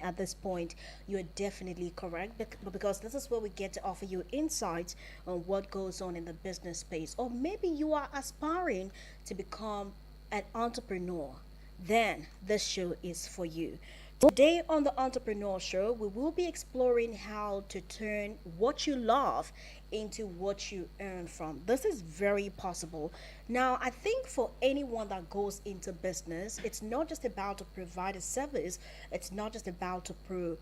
at this point, you're definitely correct. Because this is where we get to offer you insights on what goes on in the business space. Or maybe you are aspiring to become an entrepreneur, then this show is for you. Today on the Entrepreneur Show, we will be exploring how to turn what you love into what you earn from. This is very possible. Now, I think for anyone that goes into business, it's not just about to provide a service, it's not just about to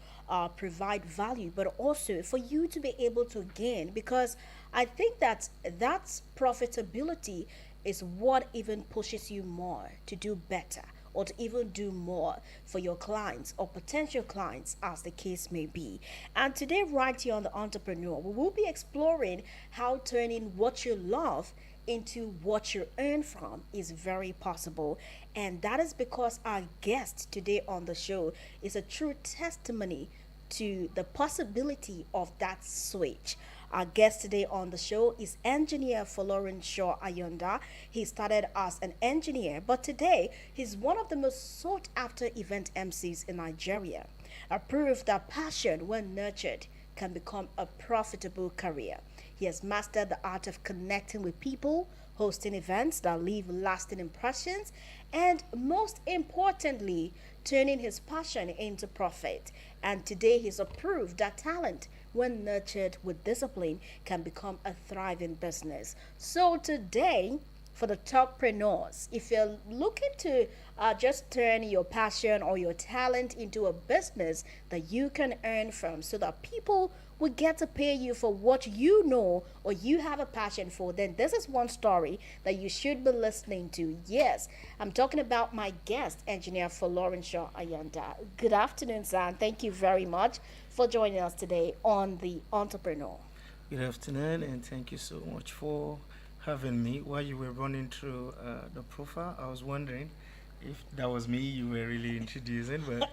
provide value, but also for you to be able to gain. Because I think that that's profitability is what even pushes you more to do better or to even do more for your clients or potential clients, as the case may be. And today, right here on The Entrepreneur, we will be exploring how turning what you love into what you earn from is very possible. And that is because our guest today on the show is a true testimony to the possibility of that switch. Our guest today on the show is engineer Folorin Shaw Ayonda. He started as an engineer, but today he's one of the most sought after event MCs in Nigeria. A proof that passion, when nurtured, can become a profitable career. He has mastered the art of connecting with people, hosting events that leave lasting impressions, and most importantly, turning his passion into profit. And today he's a proof that talent, when nurtured with discipline, can become a thriving business. So today, for the talkpreneurs, if you're looking to just turn your passion or your talent into a business that you can earn from so that people will get to pay you for what you know or you have a passion for, then this is one story that you should be listening to. Yes, I'm talking about my guest, engineer for Lawrence Shaw Ayanda. Good afternoon, Zan. Thank you very much for joining us today on The Entrepreneur. Good afternoon, and thank you so much for having me. While you were running through the profile, I was wondering if that was me you were really introducing. But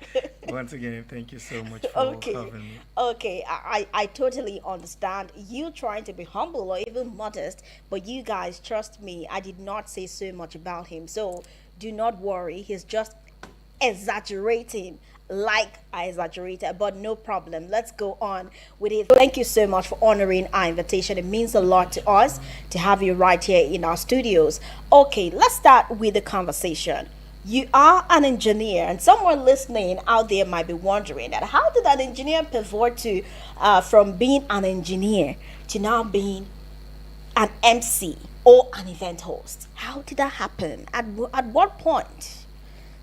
once again, thank you so much for Okay, having me. okay, I totally understand you trying to be humble or even modest, but you guys trust me, I did not say so much about him. So do not worry, he's just exaggerating like I exaggerated, but no problem. Let's go on with it. Thank you so much for honoring our invitation. It means a lot to us to have you right here in our studios. Okay, let's start with the conversation. You are an engineer, and someone listening out there might be wondering that how did an engineer pivot to from being an engineer to now being an MC or an event host? How did that happen? At what point?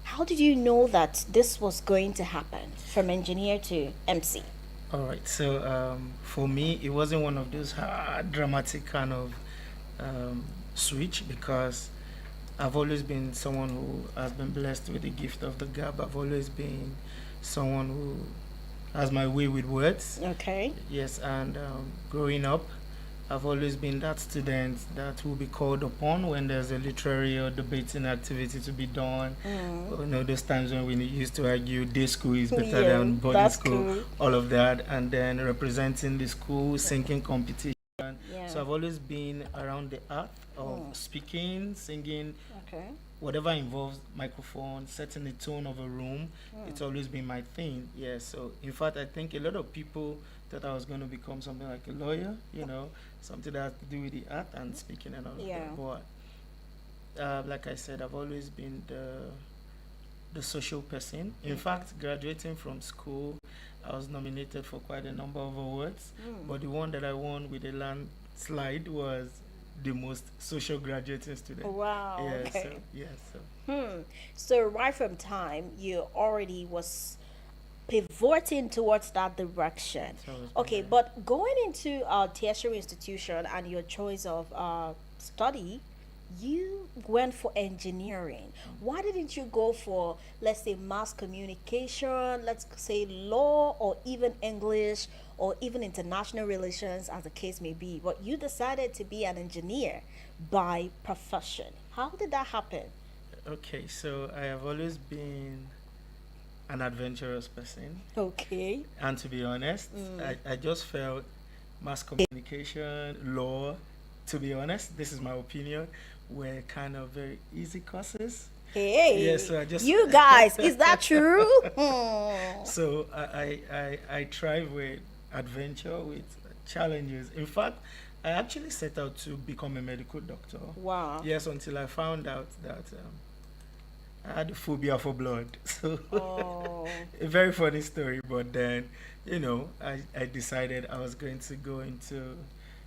How did you know that this was going to happen from engineer to MC? All right, so for me, it wasn't one of those dramatic kind of switch because I've always been someone who has been blessed with the gift of the gab. I've always been someone who has my way with words. Okay. Yes, and growing up, I've always been that student that will be called upon when there's a literary or debating activity to be done. You know, those times when we used to argue day school is better Yeah, than boarding that's school, cool. all of that, and then representing the school, singing competition. Yeah. So I've always been around the art of speaking, singing, Okay. whatever involves microphone, setting the tone of a room. It's always been my thing. Yeah. So in fact, I think a lot of people thought I was going to become something like a lawyer. You know, something that has to do with the art and speaking and all of Yeah. that. But like I said, I've always been the social person. In fact, graduating from school, I was nominated for quite a number of awards, but the one that I won with a landslide was the most social graduating student. Wow. Yeah, so Okay. yeah, so So right from time you already was pivoting towards that direction. it's always been Okay, there. but going into a tertiary institution and your choice of study, you went for engineering. Why didn't you go for, let's say, mass communication, let's say law, or even English, or even international relations, as the case may be? But you decided to be an engineer by profession. How did that happen? Okay, so I have always been an adventurous person, Okay. and to be honest, I just felt mass communication, law, to be honest, this is my opinion, were kind of very easy courses. Yes, Hey, so I just you guys, is that true? Hmm. so I thrive with adventure, with challenges. In fact, I actually set out to become a medical doctor. Wow. Yes, until I found out that I had a phobia for blood. So Oh, a very funny story. But then, I decided I was going to go into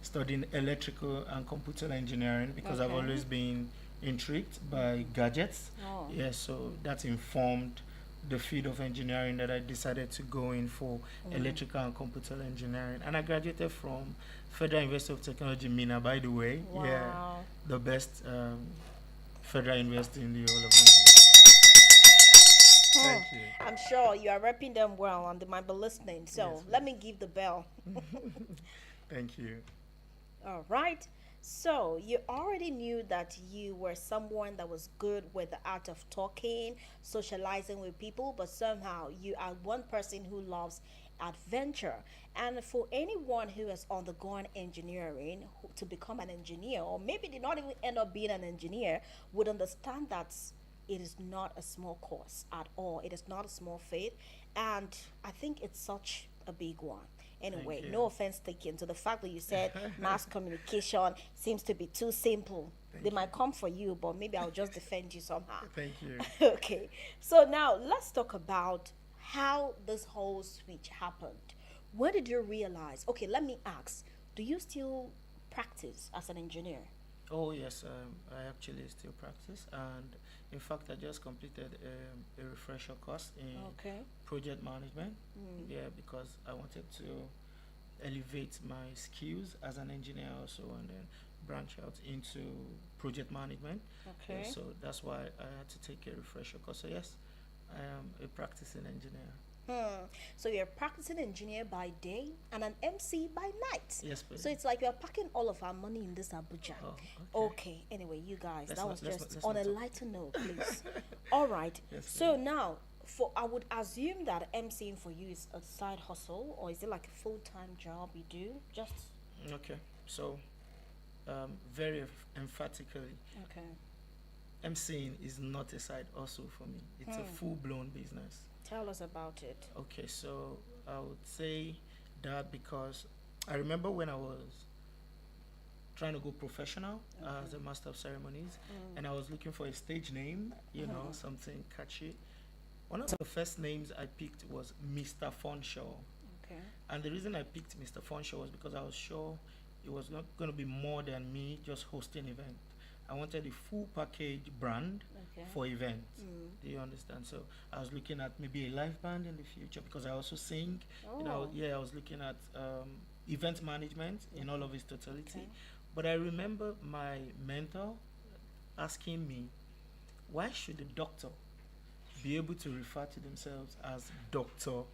studying electrical and computer engineering because I've okay. always been intrigued by gadgets. Oh, Yeah, so that informed the field of engineering that I decided to go in for mm. electrical and computer engineering. And I graduated from Federal University of Technology, Mina, by the way. Yeah, Wow. the best federal university in the whole of Nigeria. Hmm. Thank you. I'm sure you are repping them well and they might be listening. Yes, So let me please. give the bell. Thank you. All right. So you already knew that you were someone that was good with the art of talking, socializing with people, but somehow you are one person who loves adventure. And for anyone who has undergone engineering to become an engineer, or maybe did not even end up being an engineer, would understand that it is not a small course at all. It is not a small feat. And I think it's such a big one. Thank Anyway, you. no offense taken to the fact that you said mass communication seems to be too simple. They Thank you. might come for you, but maybe I'll just defend you somehow. Thank you. Okay, so now let's talk about how this whole switch happened. When did you realize? Okay, let me ask, do you still practice as an engineer? Oh, yes, I actually still practice. And in fact, I just completed a refresher course in Okay. project management. Mm, Yeah, because I wanted to elevate my skills as an engineer also and then branch out into project management. Yeah, okay. so that's why I had to take a refresher course. So, yes, I am a practicing engineer. Hmm. So you're a practicing engineer by day and an MC by night. Yes, please. So it's like you're packing all of our money in this Abuja. Oh, okay. Okay. Anyway, you guys, Let's that not was let's not just let's on not a talk. lighter note, please. All right. Yes, So please. now, for I would assume that MCing for you is a side hustle, or is it like a full time job you do? Just Okay. So, very emphatically, okay. MCing is not a side hustle for me. It's a Hmm. full blown business. Tell us about it. Okay, so I would say that because I remember when I was trying to go professional as Okay. a master of ceremonies Mm, and I was looking for a stage name, mhm. something catchy. One of the first names I picked was Mr. Fonshaw. Okay. And the reason I picked Mr. Fonshaw was because I was sure it was not going to be more than me just hosting event. I wanted a full package brand Okay. for events. Mm. Do you understand? So I was looking at maybe a live band in the future because I also sing. Oh. Yeah, I was looking at event management in all Okay. of its totality. Okay. But I remember my mentor asking me, why should a doctor be able to refer to themselves as doctor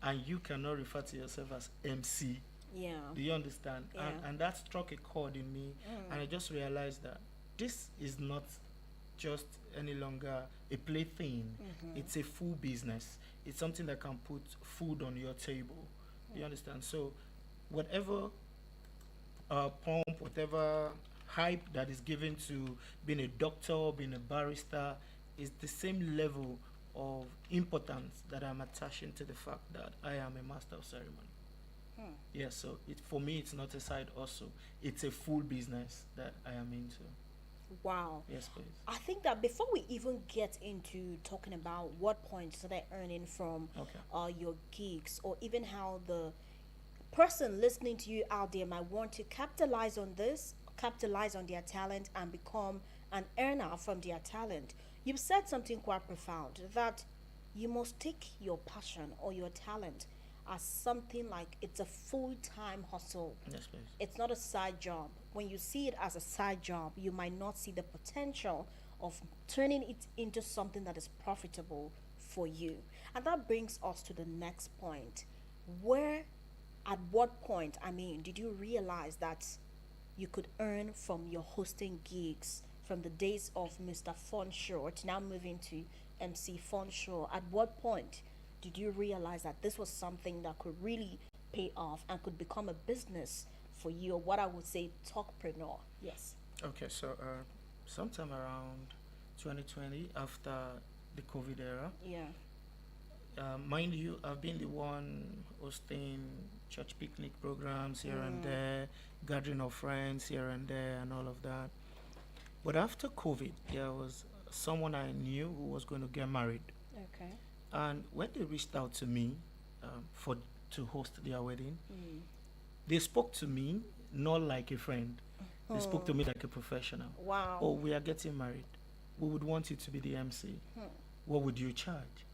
and you cannot refer to yourself as MC? Yeah. Do you understand? And, Yeah. and that struck a chord in me, Mm. and I just realized that this is not just any longer a plaything, Mhm. it's a full business. It's something that can put food on your table. Do you understand? So, whatever pump, whatever hype that is given to being a doctor, being a barrister, is the same level of importance that I'm attaching to the fact that I am a master of ceremony. Hmm. Yes, so for me, it's not a side hustle. It's a full business that I am into. Wow. Yes, please. I think that before we even get into talking about what points they're earning from Okay. your gigs, or even how the person listening to you out there might want to capitalize on this, capitalize on their talent, and become an earner from their talent, you've said something quite profound that you must take your passion or your talent as something like it's a full time hustle. Yes, please. It's not a side job. When you see it as a side job, you might not see the potential of turning it into something that is profitable for you. And that brings us to the next point. Where, at what point, I mean, did you realize that you could earn from your hosting gigs from the days of Mr. Fonshaw to now moving to MC Fonshaw? At what point did you realize that this was something that could really pay off and could become a business for you, or what I would say, talkpreneur? Yes. Okay, so sometime around 2020 after the COVID era. Yeah. Mind you, I've been the one hosting church picnic programs here and Mm. there, gathering of friends here and there, and all of that. But after COVID, there was someone I knew who was going to get married, Okay. and when they reached out to me for to host their wedding, Mm. they spoke to me not like a friend. They spoke to Hmm. me like a professional. Wow. Oh, we are getting married. We would want you to be the MC. Hmm. What would you charge?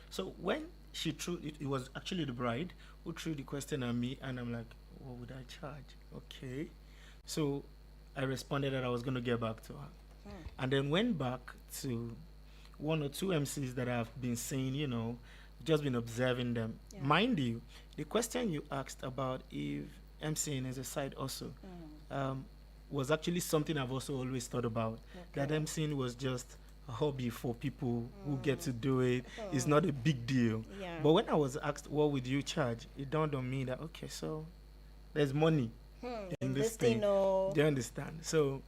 So when she threw it, it was actually the bride who threw the question at me, and I'm like, what would I charge? Okay. So I responded that I was going to get back to her. Hmm. And then went back to one or two MCs that I've been seeing, just been observing them. Yeah. Mind you, the question you asked about if MCing is a side also Mm. was actually something I've also always thought about. That Okay. MCing was just a hobby for people who get to do it. It's Mm. not a big deal. Yeah. But when I was asked, what would you charge? It dawned on me that, okay, so there's money in this This thing, thing. no. Do you understand? So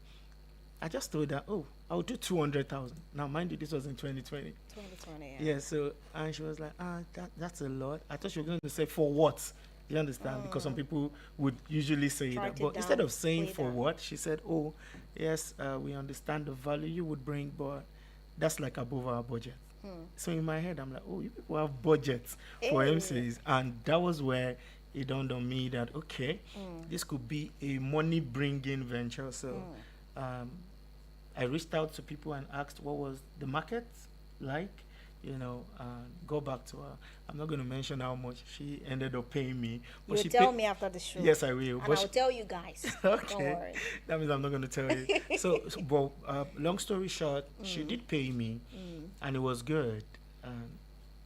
I just told her, oh, I'll do 200,000. Now, mind you, this was in 2020. 2020. Yeah, so, and she was like, that's a lot. I thought she was going to say, for what? You understand? Because some people would usually say Track that. it But instead down, of saying way for down. what, she said, oh, yes, we understand the value you would bring, but that's like above our budget. So in my head, I'm like, oh, you people have budgets for Hey. MCs. And that was where it dawned on me that, okay, this could be a money bringing venture. So I reached out to people and asked what was the market like, go back to her. I'm not going to mention how much she ended up paying me. But You'll she tell paid- me after the show. Yes, I will. And But I'll tell you guys. okay. Don't worry. That means I'm not going to tell you. But long story short, she did pay me, and it was good. And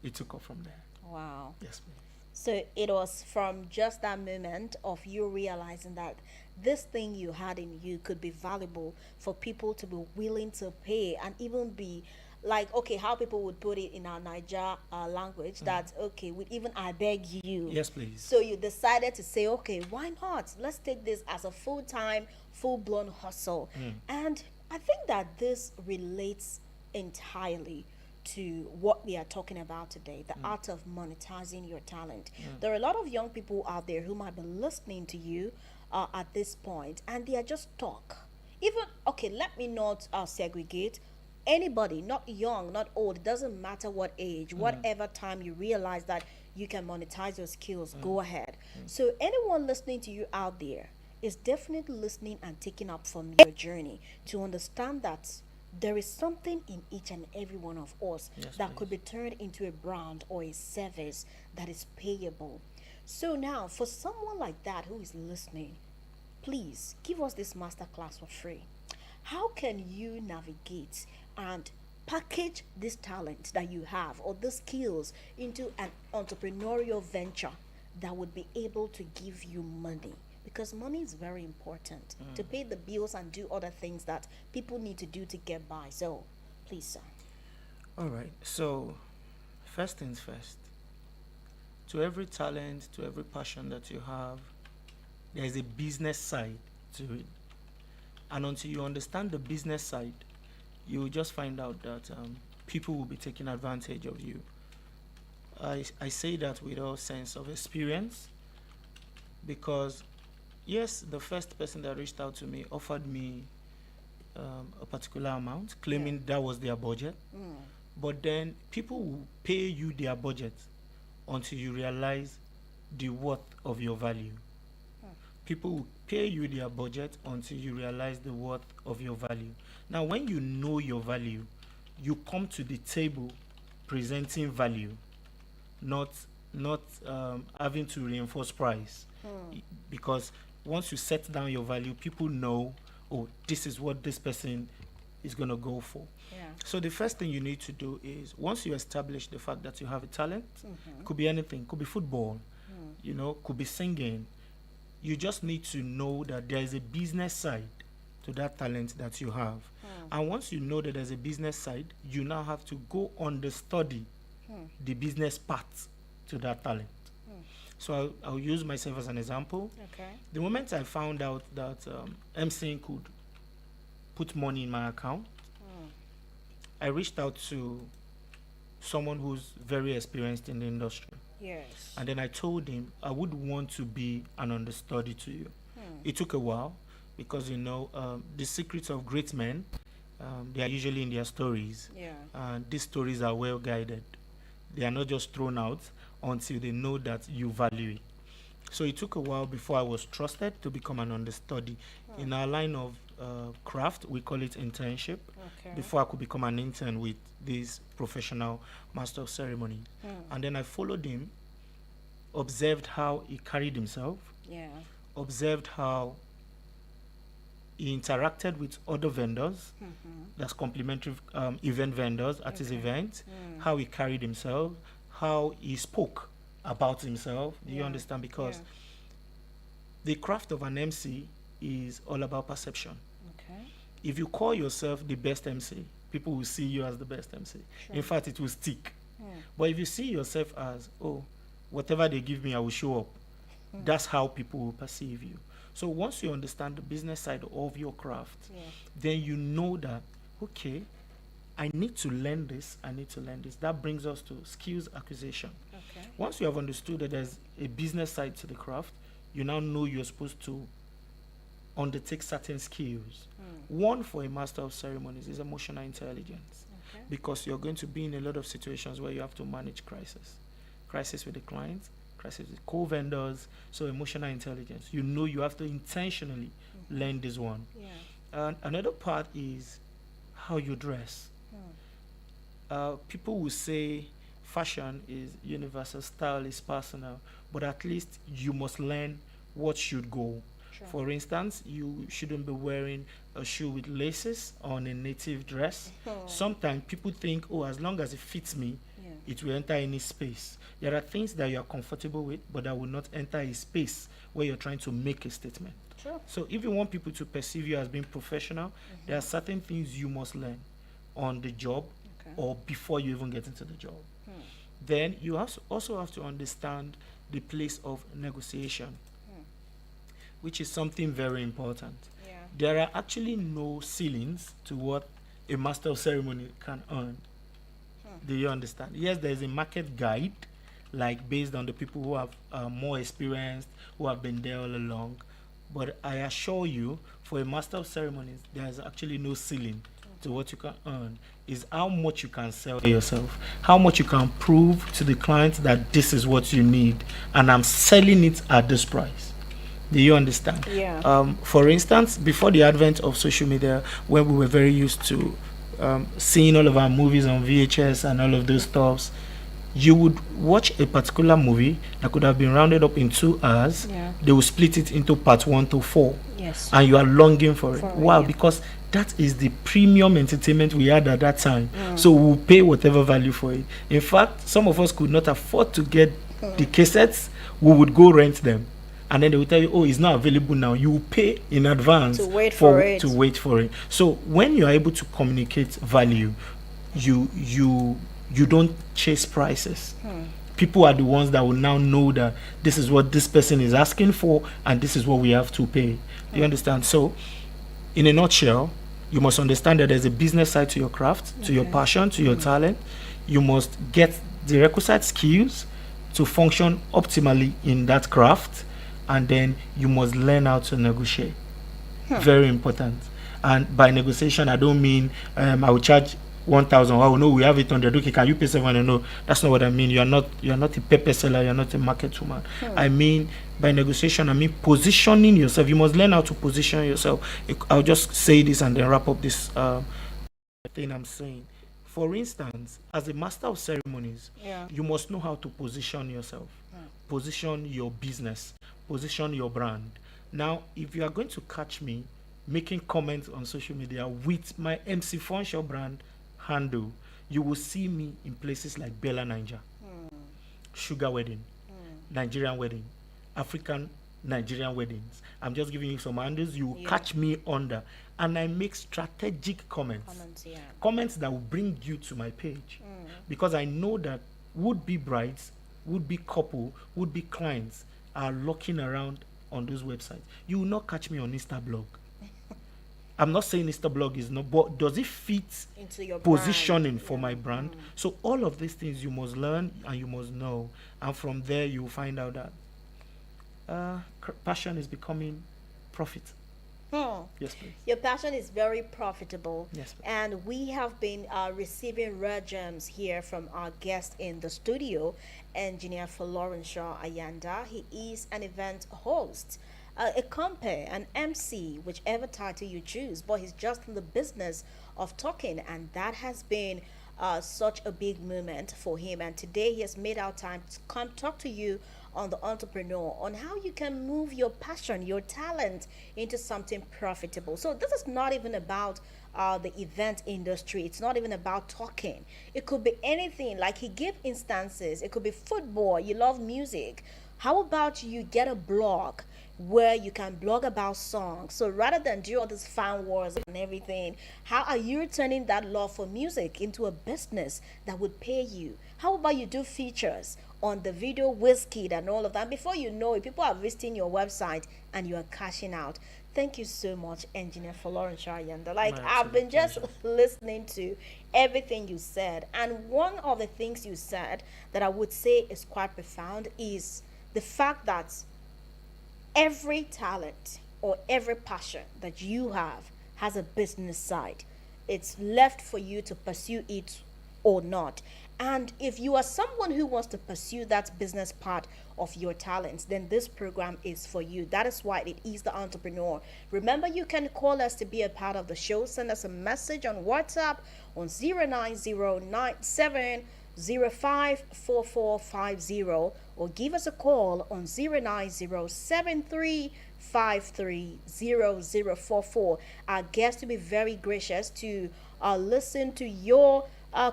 it took off from there. Wow. Yes, please. So it was from just that moment of you realizing that this thing you had in you could be valuable for people to be willing to pay and even be like, okay, how people would put it in our Niger language, that, okay, with even I beg you. Yes, please. So you decided to say, okay, why not? Let's take this as a full-time, full-blown hustle. And I think that this relates entirely to what we are talking about today, the art of monetizing your talent. There are a lot of young people out there who might be listening to you at this point, and they are just stuck. Even, okay, let me not segregate anybody, not young, not old, it doesn't matter what age, whatever time you realize that you can monetize your skills, go ahead. So anyone listening to you out there is definitely listening and taking up from your journey to understand that there is something in each and every one of us Yes, that could please. be turned into a brand or a service that is payable. So now, for someone like that who is listening, please give us this masterclass for free. How can you navigate and package this talent that you have or the skills into an entrepreneurial venture that would be able to give you money? Because money is very important to pay the bills and do other things that people need to do to get by. So, please, sir. All right. So, first things first. To every talent, to every passion that you have, there is a business side to it. And until you understand the business side, you will just find out that people will be taking advantage of you. I say that with all sense of experience because, yes, the first person that reached out to me offered me a particular amount, claiming that was their budget. But then people will pay you their budget until you realize the worth of your value. People will pay you their budget until you realize the worth of your value. Now, when you know your value, you come to the table presenting value, not having to reinforce price. Because once you set down your value, people know, oh, this is what this person is going to go for. Yeah. So the first thing you need to do is, once you establish the fact that you have a talent, could be anything, could be football, could be singing. You just need to know that there is a business side to that talent that you have. And once you know that there's a business side, you now have to go on the study the business part to that talent. So I'll use myself as an example. Okay. The moment I found out that MCing could put money in my account, I reached out to someone who's very experienced in the industry. Yes. And then I told him I would want to be an understudy to you. It took a while because, the secrets of great men, they are usually in their stories. Yeah. And these stories are well guided. They are not just thrown out until they know that you value it. So it took a while before I was trusted to become an understudy. In our line of craft, we call it internship. Okay. Before I could become an intern with this professional master of ceremony. And then I followed him, observed how he carried himself, Yeah. observed how he interacted with other vendors, that's complimentary event vendors at his event, how he carried himself, how he spoke about himself. Do you Yeah. understand? Because Yeah. the craft of an MC is all about perception. Okay. If you call yourself the best MC, people will see you as the best MC. Sure. In fact, it will stick. Hmm. But if you see yourself as, oh, whatever they give me, I will show up, that's how people will perceive you. So once you understand the business side of your craft, Yeah. then you know that, okay, I need to learn this, I need to learn this. That brings us to skills acquisition. Okay. Once you have understood that there's a business side to the craft, you now know you're supposed to undertake certain skills. One for a master of ceremonies is emotional intelligence, Okay. because you're going to be in a lot of situations where you have to manage crisis with the client, crisis with co-vendors. So emotional intelligence, you have to intentionally learn this one. Yeah. And another part is how you dress. People will say fashion is universal, style is personal, but at least you must learn what should go. Sure. For instance, you shouldn't be wearing a shoe with laces on a native dress. Oh. Sometimes people think, oh, as long as it fits me, Yeah. it will enter any space. There are things that you are comfortable with, but that will not enter a space where you're trying to make a statement. Sure. So if you want people to perceive you as being professional, there are certain things you must learn on the job Okay. or before you even get into the job. Then you also have to understand the place of negotiation, which is something very important. Yeah. There are actually no ceilings to what a master of ceremony can earn. Do you understand? Yes, there is a market guide, like based on the people who have more experience, who have been there all along. But I assure you, for a master of ceremonies, there is actually no ceiling to what you can earn. Is how much you can sell yourself, how much you can prove to the client that this is what you need, and I'm selling it at this price. Do you understand? Yeah. For instance, before the advent of social media, when we were very used to seeing all of our movies on VHS and all of those stuffs, you would watch a particular movie that could have been rounded up in 2 hours. Yeah. They will split it into part 1 to 4, Yes. and you are longing for it. For it, Why? yeah. Because that is the premium entertainment we had at that time. So we'll pay whatever value for it. In fact, some of us could not afford to get the cassettes. We would go rent them, and then they will tell you, oh, it's not available now. You will pay in advance To wait for it. to wait for it. So when you are able to communicate value, you don't chase prices. People are the ones that will now know that this is what this person is asking for, and this is what we have to pay. Do you understand? So in a nutshell, you must understand that there's a business side to your craft, to your passion, to your talent. You must get the requisite skills to function optimally in that craft, and then you must learn how to negotiate. Very important. And by negotiation, I don't mean I will charge 1,000. Oh no, we have it 100. Okay, can you pay 700? No, that's not what I mean. You're not a paper seller. You're not a market woman. I mean, by negotiation, I mean positioning yourself. You must learn how to position yourself. I'll just say this and then wrap up this thing I'm saying. For instance, as a master of ceremonies, Yeah. you must know how to position yourself, position your business, position your brand. Now, if you are going to catch me making comments on social media with my MC Funshaw brand handle, you will see me in places like Bella Niger, Sugar Wedding, Nigerian Wedding, African Nigerian Weddings. I'm just giving you some handles. You will Yeah. catch me under, and I make strategic comments. Yeah. Comments that will bring you to my page, because I know that would-be brides, would-be couple, would-be clients are looking around on those websites. You will not catch me on Insta blog. I'm not saying Instablog is not, but does it fit Into your positioning brand. for my brand? So all of these things you must learn and you must know, and from there you find out that passion is becoming profit. Hmm. Yes, please. Your passion is very profitable. Yes, please. And we have been receiving rare gems here from our guest in the studio, engineer Florence Shaw Ayanda. He is an event host, a compere, an MC, whichever title you choose, but he's just in the business of talking, and that has been such a big moment for him. And today he has made our time to come talk to you on the entrepreneur, on how you can move your passion, your talent into something profitable. So this is not even about the event industry. It's not even about talking. It could be anything. Like he gave instances. It could be football. You love music. How about you get a blog where you can blog about songs? So rather than do all these fan wars and everything, how are you turning that love for music into a business that would pay you? How about you do features on the video Wizkid and all of that? Before you know it, people are visiting your website and you are cashing out. Thank you so much, Engineer Florence Shayanda. Like, My I've been absolute just pleasure. listening to everything you said. And one of the things you said that I would say is quite profound is the fact that every talent or every passion that you have has a business side. It's left for you to pursue it or not. And if you are someone who wants to pursue that business part of your talents, then this program is for you. That is why it is the entrepreneur. Remember, you can call us to be a part of the show. Send us a message on WhatsApp on 09097054450, or give us a call on 09073530044. Our guest will be very gracious to listen to your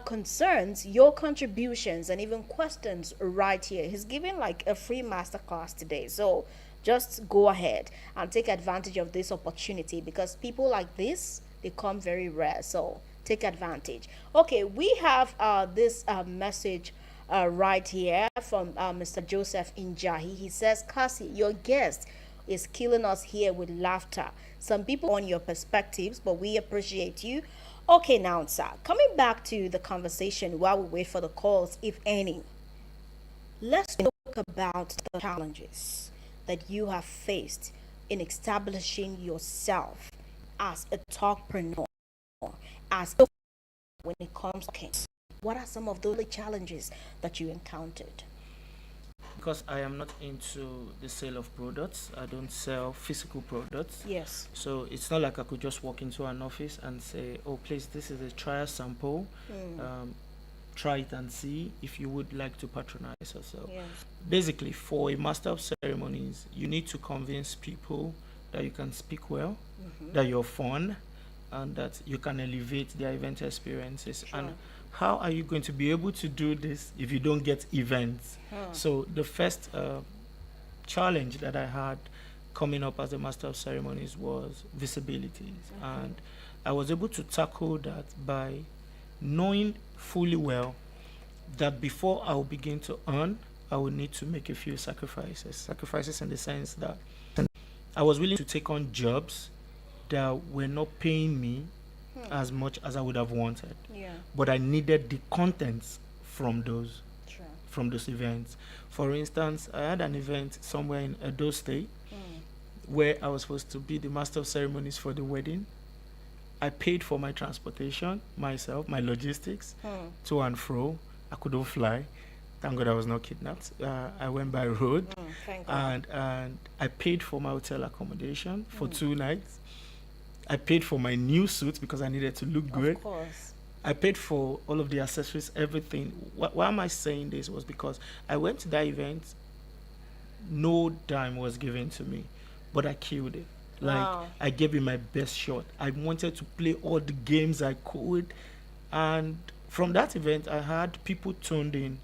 concerns, your contributions, and even questions right here. He's giving like a free masterclass today. So just go ahead and take advantage of this opportunity, because people like this, they come very rare. So take advantage. Okay, we have this message right here from Mr. Joseph Injahi. He says, Kasi, your guest is killing us here with laughter. Some people on your perspectives, but we appreciate you. Okay, now, sir, coming back to the conversation while we wait for the calls, if any, let's talk about the challenges that you have faced in establishing yourself as a talkpreneur, as a, when it comes to case. What are some of those challenges that you encountered? Because I am not into the sale of products, I don't sell physical products. Yes. So it's not like I could just walk into an office and say, oh, please, this is a trial sample. Try it and see if you would like to patronize us. So Yes. basically, for a master of ceremonies, you need to convince people that you can speak well, that you're fun, and that you can elevate their event experiences. And Sure. how are you going to be able to do this if you don't get events? So the first challenge that I had coming up as a master of ceremonies was visibility, and I was able to tackle that by knowing fully well that before I will begin to earn, I will need to make a few sacrifices in the sense that I was willing to take on jobs that were not paying me as much as I would have wanted, Yeah. but I needed the contents from those Sure. events. For instance, I had an event somewhere in Edo State where I was supposed to be the master of ceremonies for the wedding. I paid for my transportation myself, my logistics to and fro. I couldn't fly. Thank God I was not kidnapped. I went by road, Thank God. and I paid for my hotel accommodation for 2 nights. I paid for my new suit because I needed to look good. Of course. I paid for all of the accessories, everything. Why am I saying this? Was because I went to that event, no dime was given to me, but I killed it. Like, Wow. I gave it my best shot. I wanted to play all the games I could, and from that event, I had people tuned in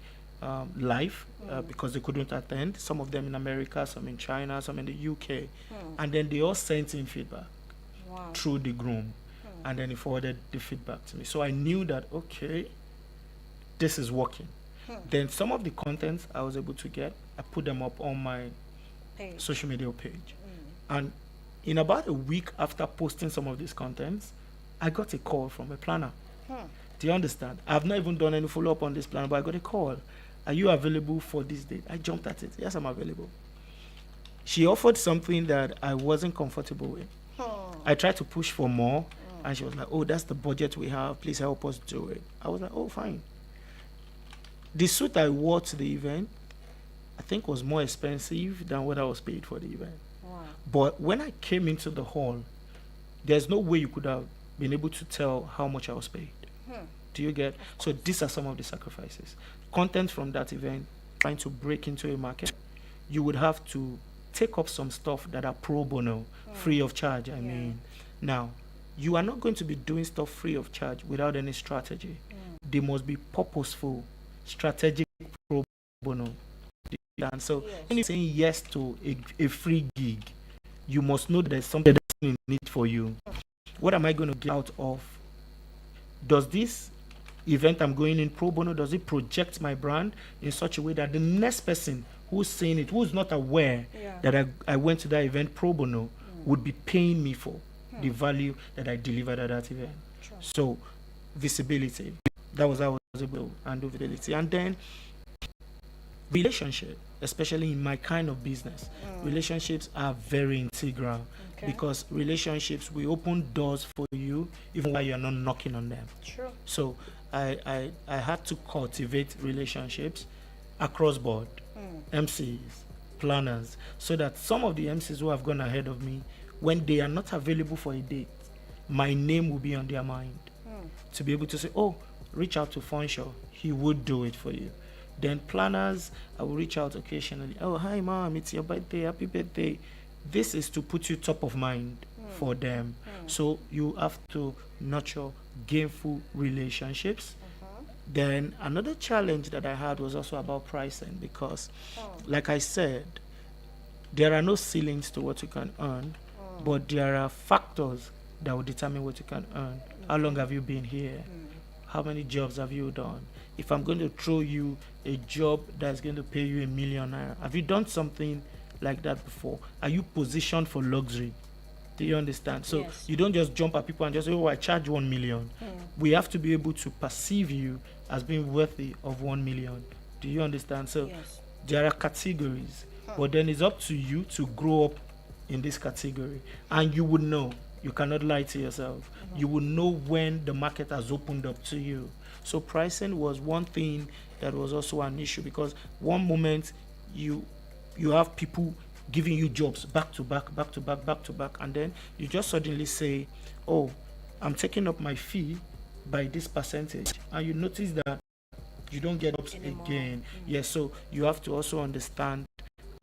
live because they couldn't attend. Some of them in America, some in China, some in the UK, and then they all sent in feedback Wow. through the groom, and then he forwarded the feedback to me. So I knew that, okay, this is working. Then some of the contents I was able to get, I put them up on my Page. social media page, and in about a week after posting some of these contents, I got a call from a planner. Do you understand? I've not even done any follow-up on this plan, but I got a call. Are you available for this date? I jumped at it. Yes, I'm available. She offered something that I wasn't comfortable with. I tried to push for more, and she was like, oh, that's the budget we have. Please help us do it. I was like, oh, fine. The suit I wore to the event, I think was more expensive than what I was paid for the event. Wow. But when I came into the hall, there's no way you could have been able to tell how much I was paid. Do you get? So these are some of the sacrifices. Content from that event, trying to break into a market, you would have to take up some stuff that are pro bono, free of charge, I mean. Now, you are not going to be doing stuff free of charge without any strategy. They must be purposeful, strategic pro bono. And so when you're saying yes to a free gig, you must know that there's something that's in it for you. What am I going to get out of? Does this event I'm going in pro bono, does it project my brand in such a way that the next person who's saying it, who's not aware that I went to that event pro bono, would be paying me for the value that I delivered at that event? So visibility, that was how I was able to handle visibility. And then relationship, especially in my kind of business, relationships are very integral. Because relationships will open doors for you even while you're not knocking on them. True. So I had to cultivate relationships across board, MCs, planners, so that some of the MCs who have gone ahead of me, when they are not available for a date, my name will be on their mind. To be able to say, oh, reach out to Funshaw, he would do it for you. Then planners, I will reach out occasionally. Oh, hi mom, it's your birthday, happy birthday. This is to put you top of mind for them. So you have to nurture gainful relationships. Then another challenge that I had was also about pricing, because like I said, there are no ceilings to what you can earn, but there are factors that will determine what you can earn. How long have you been here? How many jobs have you done? If I'm going to throw you a job that's going to pay you ₦1 million, have you done something like that before? Are you positioned for luxury? Do you understand? So you don't just jump at people and just say, oh, I charge 1 million. We have to be able to perceive you as being worthy of 1 million. Do you understand? So there are categories, but then it's up to you to grow up in this category, and you would know. You cannot lie to yourself. You will know when the market has opened up to you. So pricing was one thing that was also an issue, because one moment you have people giving you jobs back to back, and then you just suddenly say, oh, I'm taking up my fee by this percentage, and you notice that you don't get jobs again. Yes, so you have to also understand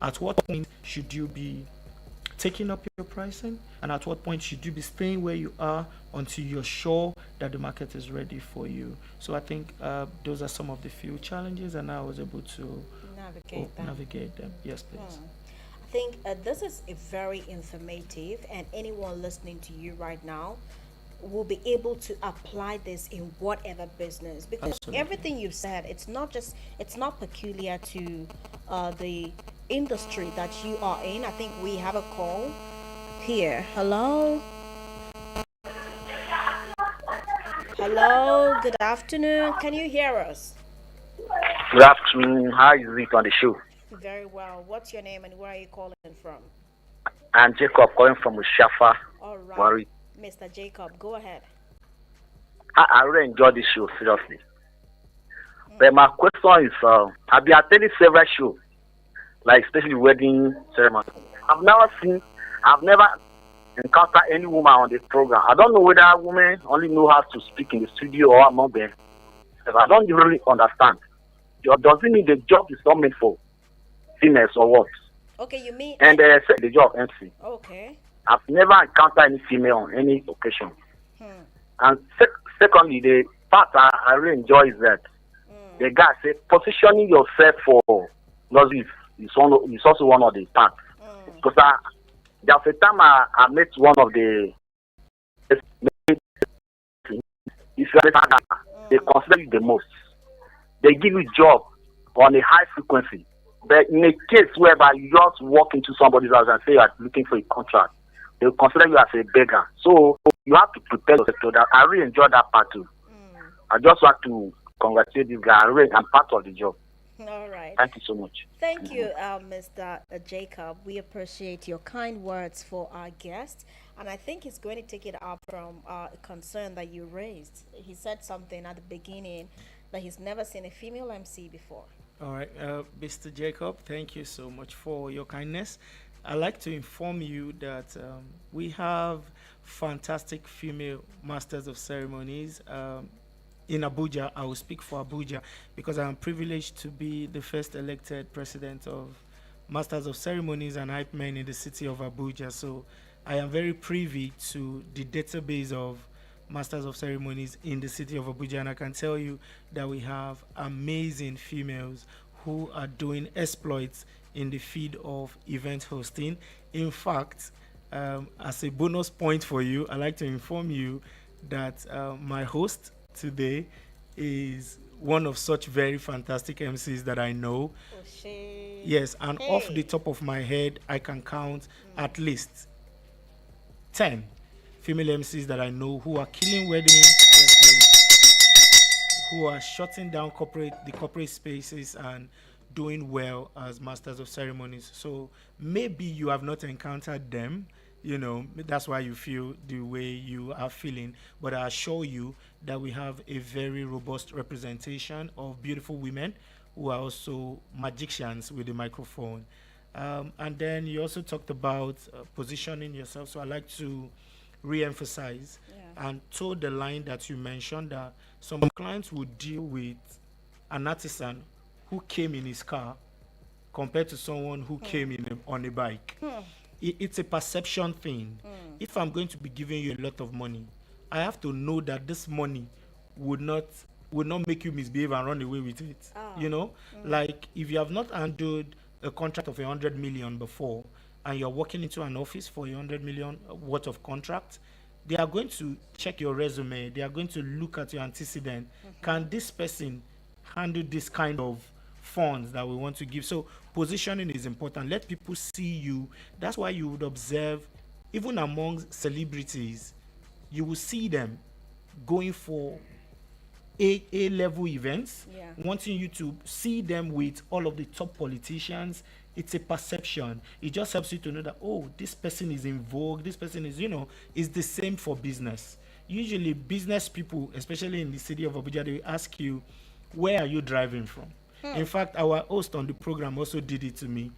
at what point should you be taking up your pricing, and at what point should you be staying where you are until you're sure that the market is ready for you. So I think those are some of the few challenges, and I was able to navigate them. Yes, please. I think this is a very informative, and anyone listening to you right now will be able to apply this in whatever business, because everything you've said, it's not peculiar to the industry that you are in. I think we have a call here. Hello, good afternoon, can you hear us? Good afternoon. How is it on the show? Very well. What's your name and where are you calling from? I'm Jacob, calling from Ushafa. All right, Worry. Mr. Jacob, go ahead. I really enjoy this show, seriously. But my question is, I've been attending several shows, like especially wedding ceremony. I've never encountered any woman on this program. I don't know whether women only know how to speak in the studio or among them. I don't really understand. Does it mean the job is not meant for females or what? Okay, you mean... And the job MC. Okay. I've never encountered any female on any occasion. And secondly, the part I really enjoy is that the guy said positioning yourself for luxury is also one of the parts. Because there's a time I met one of the... If you understand, they consider you the most. They give you job on a high frequency. But in a case whereby you just walk into somebody's house and say you are looking for a contract, they will consider you as a beggar. So you have to prepare yourself to that. I really enjoyed that part too. I just want to congratulate this guy. I'm part of the job. All right. Thank you so much. Thank you, Mr. Jacob. We appreciate your kind words for our guest. And I think he's going to take it up from a concern that you raised. He said something at the beginning that he's never seen a female MC before. All right, Mr. Jacob, thank you so much for your kindness. I'd like to inform you that we have fantastic female masters of ceremonies. In Abuja, I will speak for Abuja because I am privileged to be the first elected president of Masters of Ceremonies and Hype Men in the city of Abuja. So I am very privy to the database of Masters of Ceremonies in the city of Abuja, and I can tell you that we have amazing females who are doing exploits in the field of event hosting. In fact, as a bonus point for you, I'd like to inform you that my host today is one of such very fantastic MCs that I know. Oh, shit. Yes, and off Hey. the top of my head, I can count at least 10 female MCs that I know who are killing weddings, who are shutting down the corporate spaces and doing well as masters of ceremonies. So maybe you have not encountered them, that's why you feel the way you are feeling. But I assure you that we have a very robust representation of beautiful women who are also magicians with the microphone. And then you also talked about positioning yourself. So I like to re-emphasize and toe the line that you mentioned that some clients would deal with an artisan who came in his car compared to someone who came on a bike. It's a perception thing. If I'm going to be giving you a lot of money, I have to know that this money would not make you misbehave and run away with it. Like if you have not handled a contract of 100 million before and you're walking into an office for 100 million worth of contract, they are going to check your resume. They are going to look at your antecedent. Can this person handle this kind of funds that we want to give? So positioning is important. Let people see you. That's why you would observe, even among celebrities, you will see them going for A-level events, wanting you to see them with all of the top politicians. It's a perception. It just helps you to know that, oh, this person is in vogue. This person is, is the same for business. Usually business people, especially in the city of Abuja, they will ask you, where are you driving from? In fact, our host on the program also did it to me.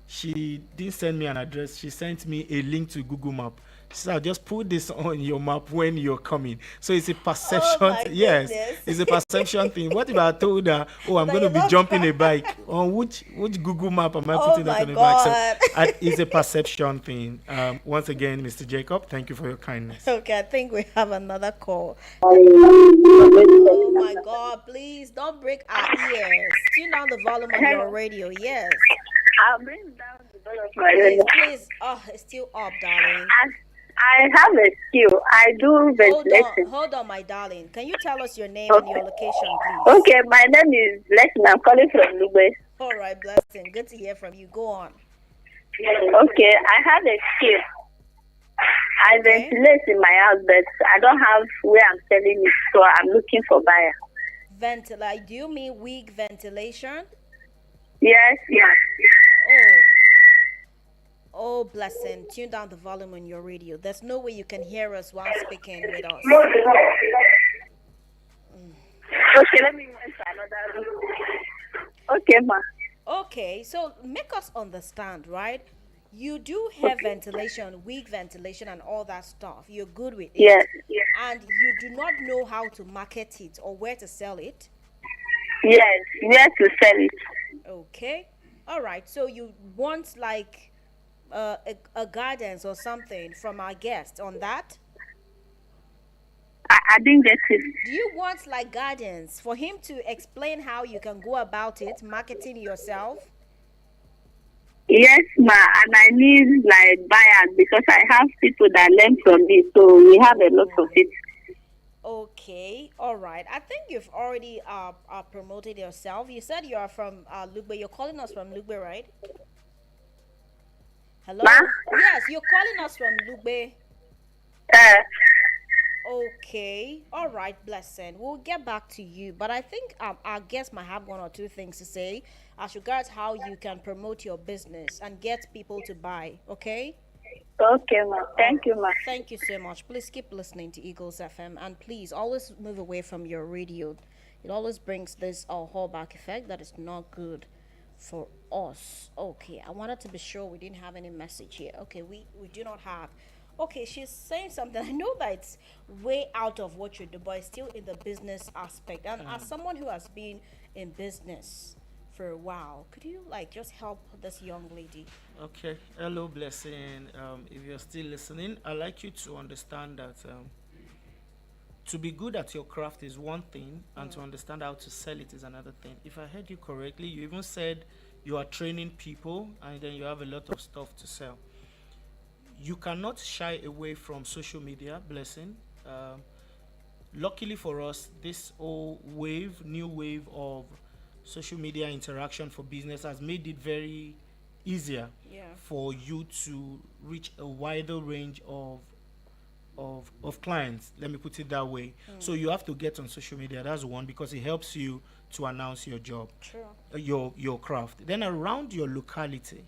She didn't send me an address. She sent me a link to Google Map. She said, just put this on your map when you're coming. So it's a perception. Oh my yes, goodness. it's a perception thing. What if I told her, oh, I'm That going to you be love jumping a bike? On which Google map am I Oh putting that my on a bike? So God. it's a perception thing. Once again, Mr. Jacob, thank you for your kindness. Okay, I think we have another call. Oh my God, please don't break our ears. Tune down the volume on your radio. Yes. I'll bring down the volume of my radio. Please. Oh, it's still up, darling. I have a skill. I do ventilation. Hold on, my darling. Can you tell us your name and your location, please? Okay, my name is Blessing. I'm calling from Lugbe. All right, Blessing. Good to hear from you. Go on. Okay, I have a skill. I ventilate in my house, but I don't have where I'm selling it, so I'm looking for buyer. Ventilate. Do you mean weak ventilation? Yes. Oh, Blessing. Tune down the volume on your radio. There's no way you can hear us while speaking with us. Okay, let me wait for another room. Okay, ma. Okay, so make us understand, right? You do have ventilation, weak ventilation, and all that stuff. You're good with it. Yes. And you do not know how to market it or where to sell it. Yes, where to sell it. Okay. All right. So you want like a guidance or something from our guest on that? I didn't get it. Do you want like guidance for him to explain how you can go about it, marketing yourself? Yes, ma, and I need like buyers because I have people that learn from me, so we have a lot of it. Okay, all right. I think you've already promoted yourself. You said you are from Lugbe. You're calling us from Lugbe, right? Hello. Ma? Yes, you're calling us from Lugbe. Uh, Okay. All right, blessing. We'll get back to you, but I think our guest might have one or two things to say as regards how you can promote your business and get people to buy. Okay. okay, ma. All Thank right. you, ma. Thank you so much. Please keep listening to Eagles FM and please always move away from your radio. It always brings this hallback effect that is not good for us. Okay, I wanted to be sure we didn't have any message here. Okay, we do not have. Okay, she's saying something. I know that it's way out of what you do, but it's still in the business aspect. And as someone who has been in business for a while, could you like just help this young lady? Okay. Hello, blessing. If you're still listening, I'd like you to understand that to be good at your craft is one thing, and to understand how to sell it is another thing. If I heard you correctly, you even said you are training people and then you have a lot of stuff to sell. You cannot shy away from social media, blessing. Um, Luckily for us, this whole new wave of social media interaction for business has made it very easier Yeah. for you to reach a wider range of clients. Let me put it that way. So you have to get on social media. That's one, because it helps you to announce your job, True. your craft. Then around your locality,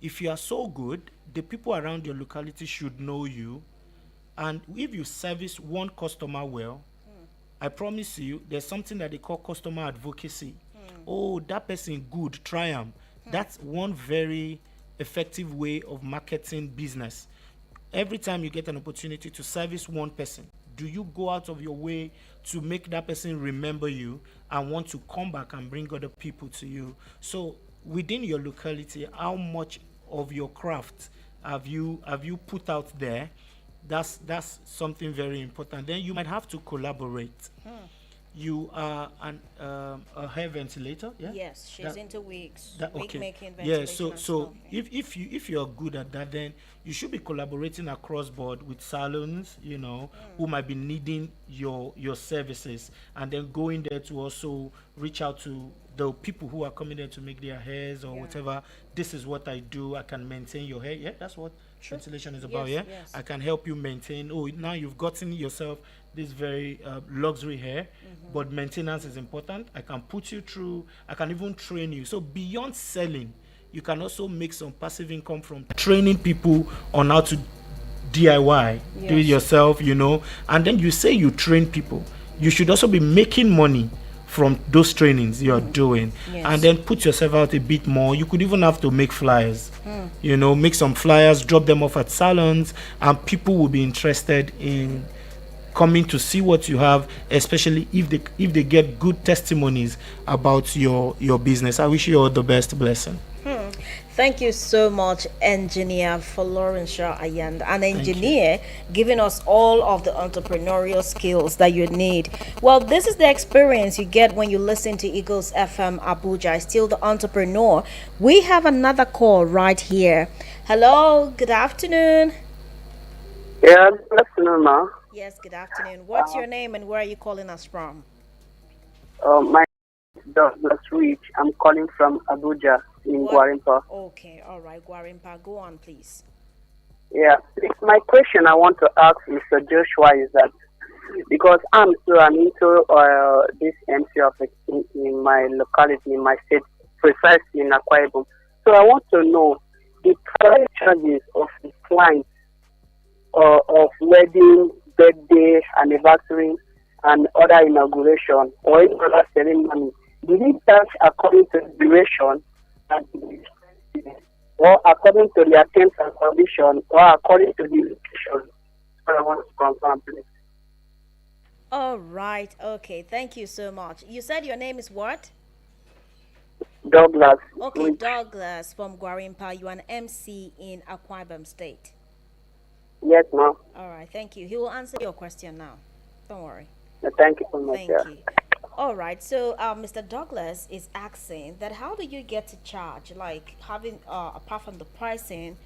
if you are so good, the people around your locality should know you. And if you service one customer well, I promise you, there's something that they call customer advocacy. Oh, that person good, try them. That's one very effective way of marketing business. Every time you get an opportunity to service one person, do you go out of your way to make that person remember you and want to come back and bring other people to you? So within your locality, how much of your craft have you put out there? That's something very important. Then you might have to collaborate. You are a hair ventilator, yeah? Yes, she's That- into wigs, wig okay. making, Yeah, ventilation, so and so stuff. Yeah. if you're good at that, then you should be collaborating across board with salons, who might be needing your services, and then going there to also reach out to the people who are coming there to make their hairs or Yeah. whatever. This is what I do. I can maintain your hair. Yeah, that's what ventilation is about. Yes, Yeah, yes. I can help you maintain. Oh, now you've gotten yourself this very luxury hair, but maintenance is important. I can put you through. I can even train you. So beyond selling, you can also make some passive income from training people on how to DIY, do it Yes. yourself, and then you say you train people. You should also be making money from those trainings you're doing, Yes. and then put yourself out a bit more. You could even have to make flyers, make some flyers, drop them off at salons, and people will be interested in coming to see what you have, especially if they get good testimonies about your business. I wish you all the best. Blessing. Thank you so much, engineer Florence Shaw Ayanda, an engineer giving us all of the entrepreneurial skills that you need. Well, this is the experience you get when you listen to Eagles FM Abuja. Still the entrepreneur. We have another call right here. Hello, good afternoon. Yeah, good afternoon, ma. Yes, good afternoon. What's your name and where are you calling us from? My name is Douglas Rich. I'm calling from Abuja in What? Guarimpa. Okay, all right, Guarimpa, go on, please. Yeah, my question I want to ask Mr. Joshua is that because I'm into this MC of it in my locality, in my state, precisely in Akwa Ibom. So I want to know the price charges of the clients of wedding, birthday, anniversary, and other inauguration or any other ceremony. Do they charge according to the duration and or according to their terms and conditions or according to the location? So I want to confirm, please. All right, okay, thank you so much. You said your name is what? Douglas. Okay, Rich. Douglas from Guarimpa. You're an MC in Akwa Ibom State. Yes, ma'am. All right, thank you. He will answer your question now. Don't worry. Thank you so much. Thank Yeah. you. All right, so Mr. Douglas is asking that how do you get to charge? Like having, apart from the pricing,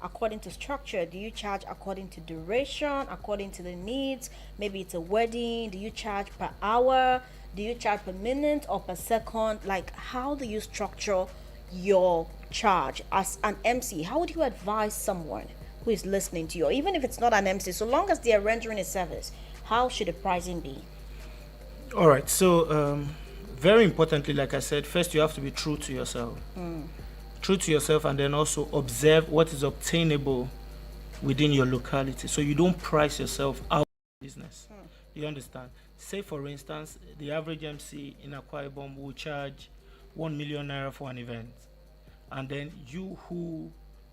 according to structure, do you charge according to duration, according to the needs? Maybe it's a wedding. Do you charge per hour? Do you charge per minute or per second? Like, how do you structure your charge as an MC? How would you advise someone who is listening to you, or even if it's not an MC, so long as they are rendering a service, how should the pricing be? All right. So, very importantly, like I said, first you have to be true to yourself. True to yourself, and then also observe what is obtainable within your locality. So you don't price yourself out of business. You understand? Say, for instance, the average MC in Akwa Ibom will charge 1 million naira for an event. And then you who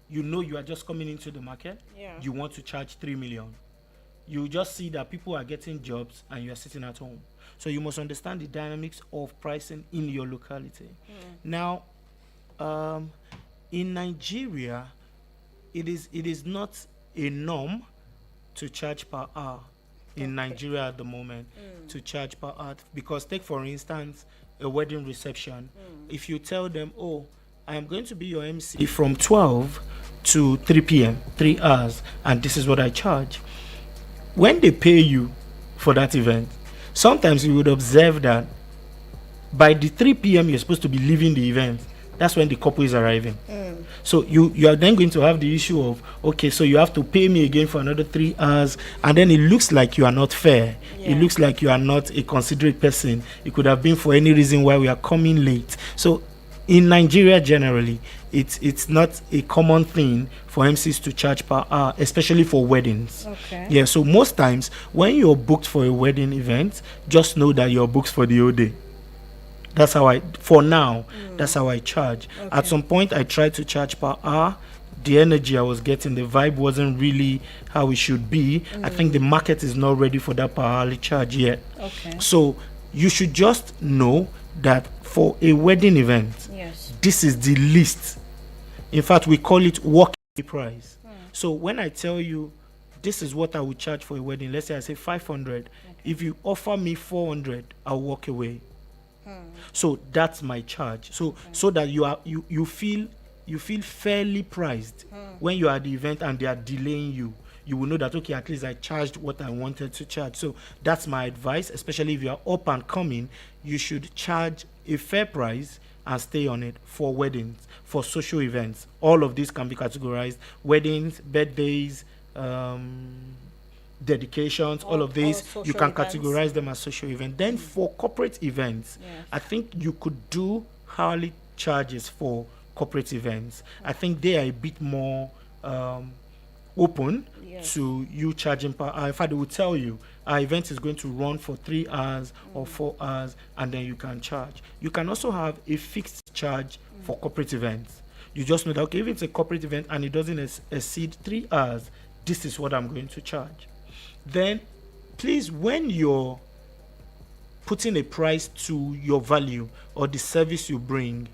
you are just coming into the market, you want to charge 3 million. You just see that people are getting jobs and you are sitting at home. So you must understand the dynamics of pricing in your locality. Now, in Nigeria, it is not a norm to charge per hour in Nigeria at the moment, to charge per hour. Because take, for instance, a wedding reception. If you tell them, oh, I am going to be your MC from 12 to 3 p.m., 3 hours, and this is what I charge. When they pay you for that event, sometimes you would observe that by the 3 p.m. you're supposed to be leaving the event. That's when the couple is arriving. So you are then going to have the issue of, okay, so you have to pay me again for another 3 hours, and then it looks like you are not fair. It looks like you are not a considerate person. It could have been for any reason why we are coming late. So in Nigeria generally, it's not a common thing for MCs to charge per hour, especially for weddings. Okay. Yeah, so most times when you're booked for a wedding event, just know that you're booked for the whole day. That's how that's how I charge. At some point, I tried to charge per hour. The energy I was getting, the vibe wasn't really how it should be. I think the market is not ready for that per hourly charge yet. Okay. So you should just know that for a wedding event, this is the least. In fact, we call it walking price. So when I tell you this is what I would charge for a wedding, let's say I say 500. If you offer me 400, I'll walk away. So that's my charge. So that you feel fairly priced when you are at the event and they are delaying you. You will know that, okay, at least I charged what I wanted to charge. So that's my advice, especially if you are up and coming. You should charge a fair price and stay on it for weddings, for social events. All of these can be categorized: weddings, birthdays, dedications, all of these, you can categorize them as social events. Then for corporate events, I think you could do hourly charges for corporate events. I think they are a bit more open to you charging per hour. In fact, they will tell you our event is going to run for 3 hours or 4 hours, and then you can charge. You can also have a fixed charge for corporate events. You just know that, okay, if it's a corporate event and it doesn't exceed 3 hours, this is what I'm going to charge. Then please, when you're putting a price to your value or the service you bring,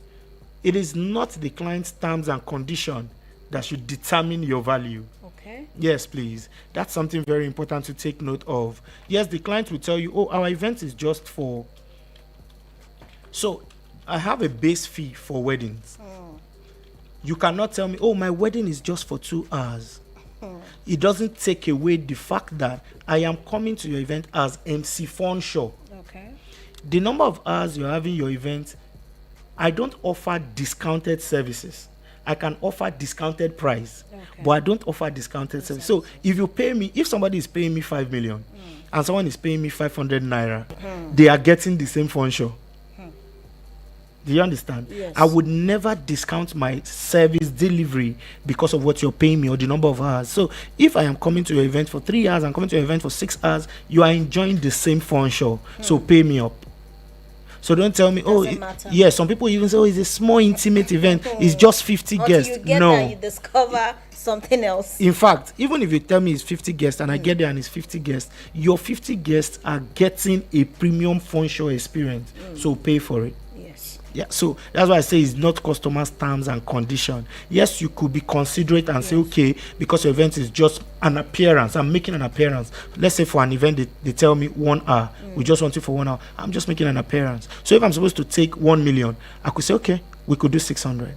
it is not the client's terms and condition that should determine your value. Okay. Yes, please. That's something very important to take note of. Yes, the client will tell you, oh, our event is just for... So I have a base fee for weddings. You cannot tell me, oh, my wedding is just for 2 hours. It doesn't take away the fact that I am coming to your event as MC Fonshaw. Okay. The number of hours you're having your event, I don't offer discounted services. I can offer discounted price, but I don't offer discounted service. So if you pay me, if somebody is paying me 5 million and someone is paying me 500 naira, they are getting the same Fonshaw. Do you understand? Yes. I would never discount my service delivery because of what you're paying me or the number of hours. So if I am coming to your event for 3 hours, I'm coming to your event for 6 hours, you are enjoying the same Fonshaw. So pay me up. So don't tell me, yes, some people even say, oh, it's a small intimate event. It's just 50 guests. You get No. that, you discover something else. In fact, even if you tell me it's 50 guests and I get there and it's 50 guests, your 50 guests are getting a premium Fonshaw experience. So pay for it. Yes. Yeah, so that's why I say it's not customers' terms and condition. Yes, you could be considerate and say, okay, because your event is just an appearance, I'm making an appearance. Let's say for an event, they tell me 1 hour, we just want it for 1 hour. I'm just making an appearance. So if I'm supposed to take 1 million, I could say, okay, we could do 600.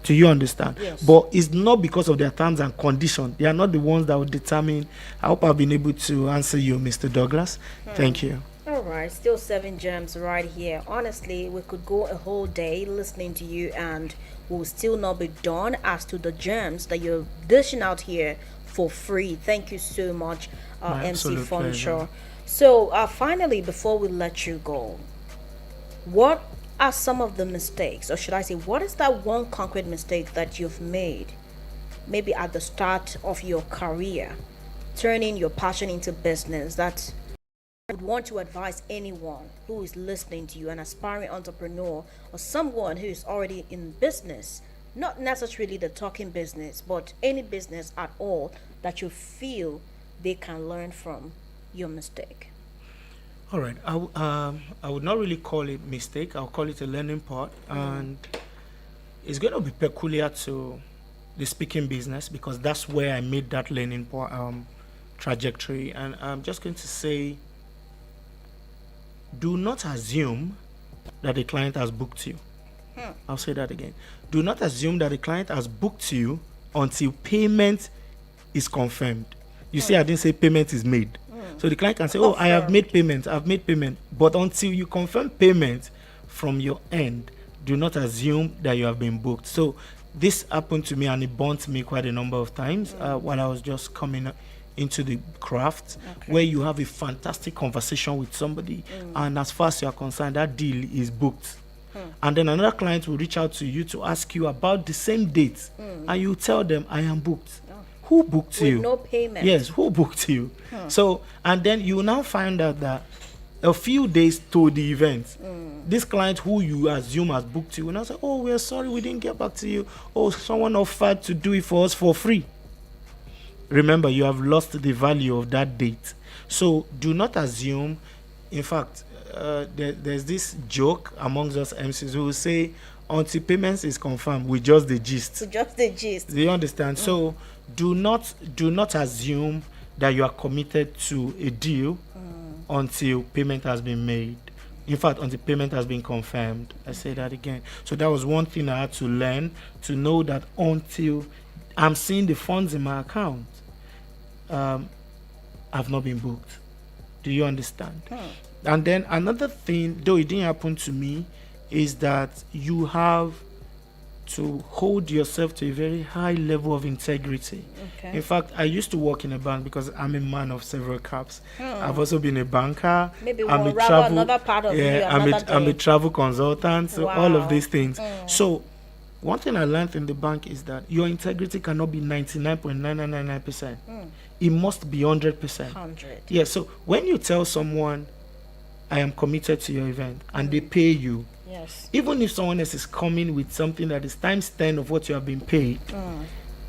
Do you understand? Yes. But it's not because of their terms and condition. They are not the ones that will determine. I hope I've been able to answer you, Mr. Douglas. Thank you. All right, still 7 gems right here. Honestly, we could go a whole day listening to you and we'll still not be done as to the gems that you're dishing out here for free. Thank you so much, My MC absolute Funshaw. pleasure. So, finally, before we let you go, what are some of the mistakes, or should I say, what is that one concrete mistake that you've made, maybe at the start of your career, turning your passion into business, that would want to advise anyone who is listening to you, an aspiring entrepreneur or someone who is already in business, not necessarily the talking business, but any business at all, that you feel they can learn from your mistake? All right. I would not really call it mistake. I'll call it a learning part, and it's going to be peculiar to the speaking business because that's where I made that learning part trajectory. And I'm just going to say, do not assume that the client has booked you. I'll say that again. Do not assume that the client has booked you until payment is confirmed. You see, I didn't say payment is made. So the client can say, oh, I have made payment, I've made payment. But until you confirm payment from your end, do not assume that you have been booked. So this happened to me and it burnt me quite a number of times while I was just coming into the craft, where you have a fantastic conversation with somebody and as far as you are concerned, that deal is booked. And then another client will reach out to you to ask you about the same date and you tell them, I am booked. Who booked With you? no payment. Yes, who booked you? So, and then you now find out that a few days to the event, this client who you assume has booked you, and I say, oh, we're sorry, we didn't get back to you. Oh, someone offered to do it for us for free. Remember, you have lost the value of that date. So do not assume. In fact, there's this joke amongst us MCs who will say, until payments is confirmed, we just the gist. So just the gist. Do you understand? So do not assume that you are committed to a deal until payment has been made. In fact, until payment has been confirmed. I say that again. So that was one thing I had to learn, to know that until I'm seeing the funds in my account, I've not been booked. Do you understand? And then another thing, though it didn't happen to me, is that you have to hold yourself to a very high level of integrity. Okay. In fact, I used to work in a bank because I'm a man of several caps. I've also been a banker. Maybe I'm we'll a wrap travel, another part of you I'm another I'm a day. travel consultant. So all Wow. of these things. So one thing I learned in the bank is that your integrity cannot be 99.9999%. It must be 100%. 100. Yeah, so when you tell someone, I am committed to your event, and they pay you, Yes. even if someone else is coming with something that is times 10 of what you have been paid,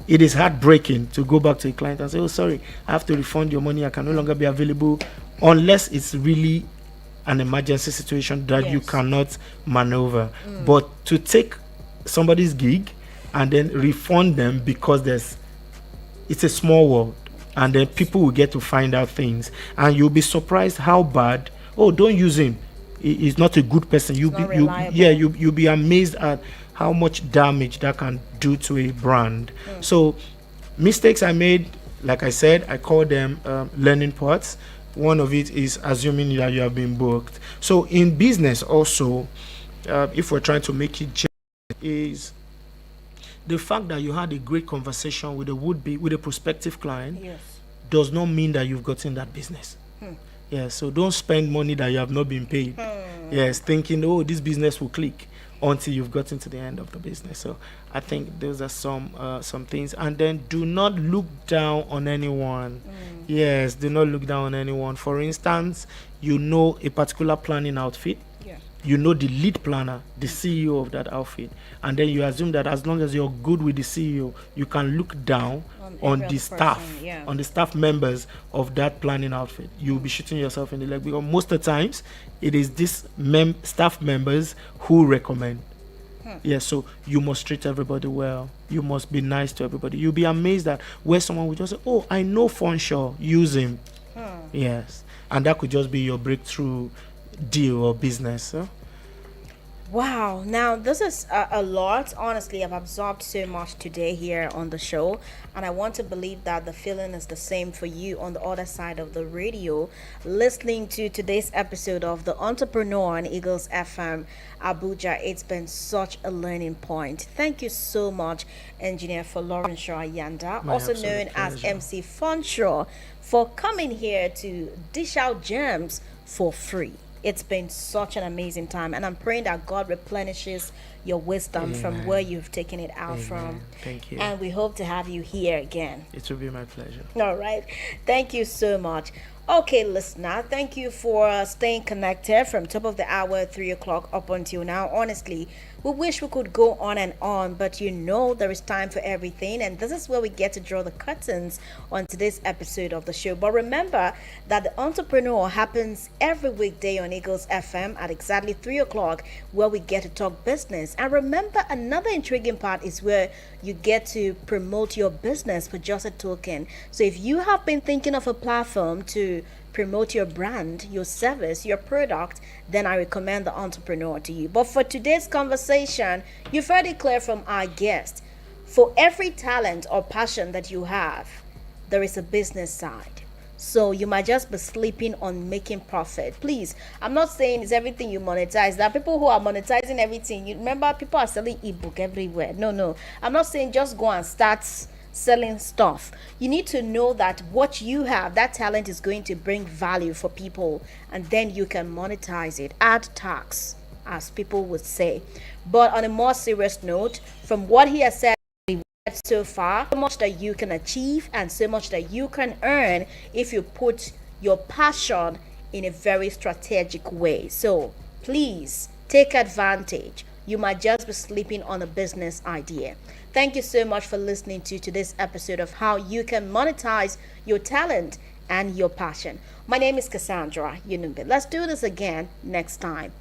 it is heartbreaking to go back to a client and say, oh, sorry, I have to refund your money. I can no longer be available unless it's really an emergency situation that you Yes. cannot maneuver. But to take somebody's gig and then refund them because it's a small world, and then people will get to find out things, and you'll be surprised how bad. Oh, don't use him. He's not a good person. You'll not be you, reliable. yeah, you'll be amazed at how much damage that can do to a brand. So mistakes I made, like I said, I call them learning parts. One of it is assuming that you have been booked. So in business also, if we're trying to make it is the fact that you had a great conversation with a prospective client Yes. does not mean that you've gotten that business. Yeah, so don't spend money that you have not been paid. Yes, thinking, oh, this business will click until you've gotten to the end of the business. So I think those are some things. And then do not look down on anyone. Yes, do not look down on anyone. For instance, you know a particular planning outfit. Yeah. You know the lead planner, the CEO of that outfit, and then you assume that as long as you're good with the CEO, you can look down on every the other staff, person, yeah. on the staff members of that planning outfit. You'll be shooting yourself in the leg because most of the times it is these staff members who recommend. Yeah, so you must treat everybody well. You must be nice to everybody. You'll be amazed that where someone will just say, oh, I know Funshaw, use him. Yes, and that could just be your breakthrough deal or business. Wow, now this is a lot. Honestly, I've absorbed so much today here on the show, and I want to believe that the feeling is the same for you on the other side of the radio, listening to today's episode of The Entrepreneur on Eagles FM Abuja. It's been such a learning point. Thank you so much, Engineer for Lauren Shaw Yanda, My also absolute known as pleasure. MC Funshaw, for coming here to dish out gems for free. It's been such an amazing time, and I'm praying that God replenishes your wisdom from Amen. where you've taken it out from. Amen. Thank you. And we hope to have you here again. It will be my pleasure. All right. Thank you so much. Okay, listener, thank you for staying connected from top of the hour, 3 o'clock up until now. Honestly, we wish we could go on and on, but you know there is time for everything, and this is where we get to draw the curtains on today's episode of the show. But remember that the Entrepreneur happens every weekday on Eagles FM at exactly 3 o'clock, where we get to talk business. And remember, another intriguing part is where you get to promote your business for just a token. So if you have been thinking of a platform to promote your brand, your service, your product, then I recommend the Entrepreneur to you. But for today's conversation, you've heard it clear from our guest. For every talent or passion that you have, there is a business side. So you might just be sleeping on making profit. Please, I'm not saying it's everything you monetize. There are people who are monetizing everything. You remember, people are selling ebook everywhere. No. I'm not saying just go and start selling stuff. You need to know that what you have, that talent is going to bring value for people, and then you can monetize it, add tax, as people would say. But on a more serious note, from what he has said so far, so much that you can achieve and so much that you can earn if you put your passion in a very strategic way. So please take advantage. You might just be sleeping on a business idea. Thank you so much for listening to today's episode of how you can monetize your talent and your passion. My name is Cassandra Yunumbe. Let's do this again next time.